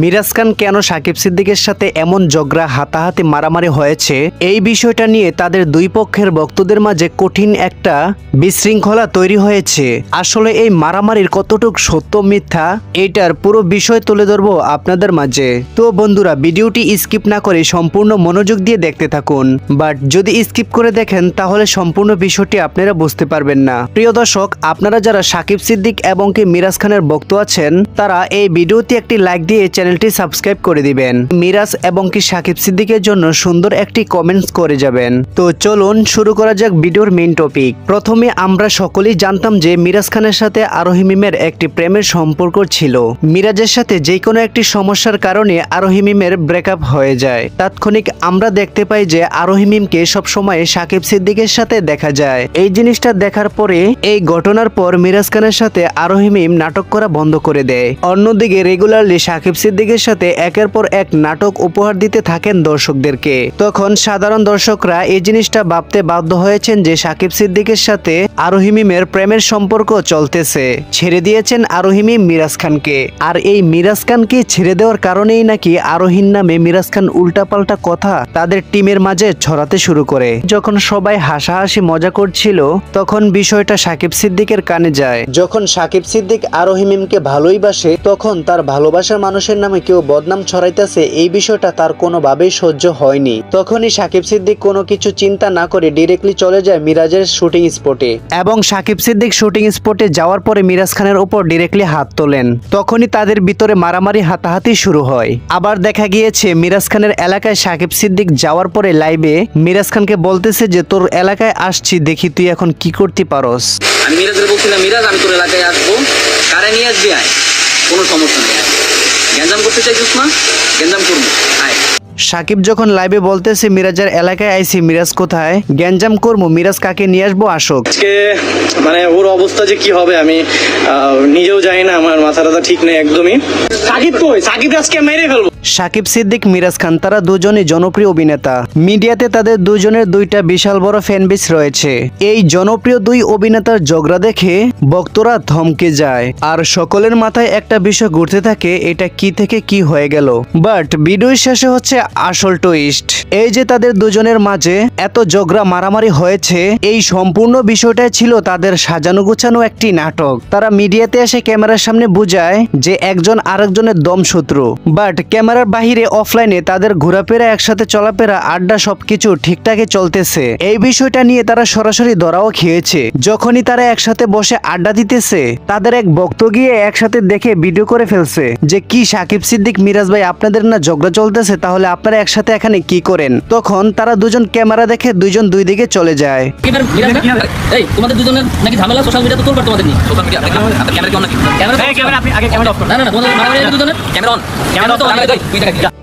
মিরাজ খান কেন সাকিব সিদ্দিকের সাথে এমন ঝগড়া হাতাহাতি মারামারি হয়েছে, এই বিষয়টা নিয়ে তাদের দুই পক্ষের ভক্তদের মাঝে কঠিন একটা বিশৃঙ্খলা তৈরি হয়েছে। আসলে এই মারামারির কতটুক সত্য মিথ্যা, এটার পুরো বিষয় তুলে ধরবো আপনাদের মাঝে। তো বন্ধুরা, ভিডিওটি স্কিপ না করে সম্পূর্ণ মনোযোগ দিয়ে দেখতে থাকুন। বাট যদি স্কিপ করে দেখেন তাহলে সম্পূর্ণ বিষয়টি আপনারা বুঝতে পারবেন না। প্রিয় দর্শক, আপনারা যারা সাকিব সিদ্দিক এবং কি মিরাজ খানের ভক্ত আছেন, তারা এই ভিডিওতে একটি লাইক দিয়ে চ্যানেলটি সাবস্ক্রাইব করে দিবেন। মিরাজ এবং কি সাকিব সিদ্দিকের জন্য সুন্দর একটি কমেন্টস করে যাবেন। তো চলুন শুরু করা যাক ভিডিওর মেইন টপিক। প্রথমে আমরা সকলেই জানতাম যে মিরাজ খানের সাথে আরোহী মিমের একটি প্রেমের সম্পর্ক ছিল। মিরাজের সাথে যে কোনো একটি সমস্যার কারণে আরোহী মিমের ব্রেকআপ হয়ে যায়। তাৎক্ষণিক আমরা দেখতে পাই যে আরোহী মিমকে সবসময় সাকিব সিদ্দিকের সাথে দেখা যায়। এই জিনিসটা দেখার পরে, এই ঘটনার পর মিরাজ খানের সাথে আরোহী মিম নাটক করা বন্ধ করে দেয়। অন্যদিকে রেগুলারলি সাকিব সিদ্দিকের সাথে একের পর এক নাটক উপহার দিতে থাকেন দর্শকদেরকে। তখন সাধারণ দর্শকরা এই জিনিসটা ভাবতে বাধ্য হয়েছেন যে সাকিব সিদ্দিকের সাথে আরোহী মিমের প্রেমের সম্পর্ক চলতেছে। ছেড়ে দিয়েছেন আরোহী মিম মিরাজ খানকে। আর এই মিরাজ খানকে ছেড়ে দেওয়ার কারণেই নাকি আরোহীর নামে মিরাজ খান উল্টাপাল্টা কথা তাদের টিমের মাঝে ছড়াতে শুরু করে। যখন সবাই হাসাহাসি মজা করছিল, তখন বিষয়টা সাকিব সিদ্দিকের কানে যায়। যখন সাকিব সিদ্দিক আরোহী মিমকে ভালোই বাসে, তখন তার ভালোবাসার মানুষের নামে কেউ বদনাম ছড়াইতেছে, এই বিষয়টা তার কোনোভাবেই সহ্য হয়নি। তখনই সাকিব সিদ্দিক কোনো কিছু চিন্তা না করে ডিরেক্টলি চলে যায় মিরাজের শুটিং স্পটে। এবং সাকিব সিদ্দিক শুটিং স্পটে যাওয়ার পরে মিরাজ খানের উপর ডিরেক্টলি হাত তোলেন। তখনই তাদের ভিতরে মারামারি হাতাহাতি শুরু হয়। আবার দেখা গিয়েছে মিরাজ খানের এলাকায় সাকিব সিদ্দিক যাওয়ার পরে লাইভে মিরাজ খানকে বলতেছে যে তোর এলাকায় আসছি, দেখি তুই এখন কি করতে পারস। আমি মিরাজের বলছিলাম, মিরাজ আমি তোর এলাকায় আসবো, কারে নিয়ে আসবি আয়, কোনো সমস্যা নেই। গ্যাঞ্জাম করতে চাইছিস না, গ্যাঞ্জাম করবো, আয়। সাকিব যখন লাইভে বলতেছে মিরাজের এলাকায় আইছি, মিরাজ কোথায়, গ্যাঞ্জাম করবো, মিরাজ কাকে নিয়ে আসবো আসুক। মানে ওর অবস্থা যে কি হবে আমি নিজেও জানি না, আমার মাথাটা ঠিক নেই একদমই। সাকিব কই? সাকিব আজকে মেরে ফেলবো। সাকিব সিদ্দিক মিরাজ খান তারা দুজনই জনপ্রিয় অভিনেতা। মিডিয়াতে তাদের দুজনের দুইটা বিশাল বড় ফ্যান বেস রয়েছে। এই জনপ্রিয় দুই অভিনেতার ঝগড়া দেখে ভক্তরা থমকে যায়। আর সকলের মাথায় একটা বিষয় ঘুরতে থাকে, এটা কি থেকে কি হয়ে গেল। বাট ভিডিওর শেষে হচ্ছে আসল টুইস্ট। এই যে তাদের দুজনের মাঝে এত ঝগড়া মারামারি হয়েছে, এই সম্পূর্ণ বিষয়টাই ছিল তাদের সাজানো গুছানো একটি নাটক। তারা মিডিয়াতে এসে ক্যামেরার সামনে বুঝায় যে একজন আরেকজনের দমশত্রু। বাট ক্যামেরার বাহিরে অফলাইনে তাদের ঘোরাফেরা, একসাথে চলাফেরা, আড্ডা সবকিছু ঠিকঠাকই চলতেছে। এই বিষয়টা নিয়ে তারা সরাসরি ধরাও খেয়েছে। যখনই তারা একসাথে বসে আড্ডা দিতেছে, তাদের এক ভক্ত গিয়ে একসাথে দেখে ভিডিও করে ফেলছে যে কি সাকিব সিদ্দিক মিরাজ ভাই, আপনাদের না ঝগড়া চলতেছে, তাহলে আপনারা একসাথে এখানে কি করেন। তখন তারা দুজন ক্যামেরা দেখে দুইজন দুই দিকে চলে যায়। এই তোমাদের দুজনের নাকি ঝামেলা সোশ্যাল মিডিয়াতে তোলবার, তোমাদের নিয়ে সোশ্যাল মিডিয়া ক্যামেরা কি অন নাকি? ক্যামেরা আপনি আগে ক্যামেরা অফ করুন। না তোমাদের মারামারি দুজনের ক্যামেরা অন, ক্যামেরা তো আগে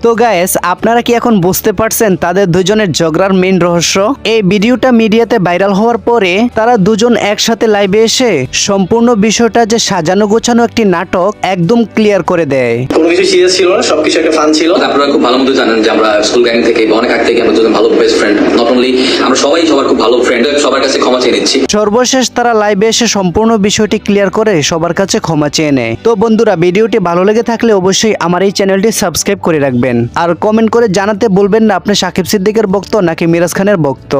তো গাইস, আপনারা কি এখন বুঝতে পারছেন তাদের দুজনের ঝগড়ার মেইন রহস্য? এই ভিডিওটা মিডিয়াতে ভাইরাল হওয়ার পরে তারা দুজন একসাথে লাইভে এসে সম্পূর্ণ বিষয়টা যে সাজানো গোছানো একটি নাটক একদম ক্লিয়ার করে দেয়। কোনো কিছু সিরিয়াস ছিল না, সবকিছু একটা ফান ছিল। আপনারা খুব ভালো মতো জানেন যে আমরা স্কুল গ্যাং থেকে অনেক আগ থেকে আমরা দুজন ভালো বেস্ট ফ্রেন্ড। নট অনলি আমরা সবাই সবার খুব ভালো ফ্রেন্ড, সবার কাছে ক্ষমা চেয়ে নিচ্ছি। সর্বশেষ তারা লাইভে এসে সম্পূর্ণ বিষয়টি ক্লিয়ার করে সবার কাছে ক্ষমা চেয়ে নেয়। তো বন্ধুরা, ভিডিওটি ভালো লেগে থাকলে অবশ্যই আমার এই চ্যানেলটি সাবস্ক্রাইব করে রাখবেন। আর কমেন্ট করে জানাতে বলবেন না আপনি সাকিব সিদ্দিকের ভক্ত নাকি মিরাজ খানের ভক্ত।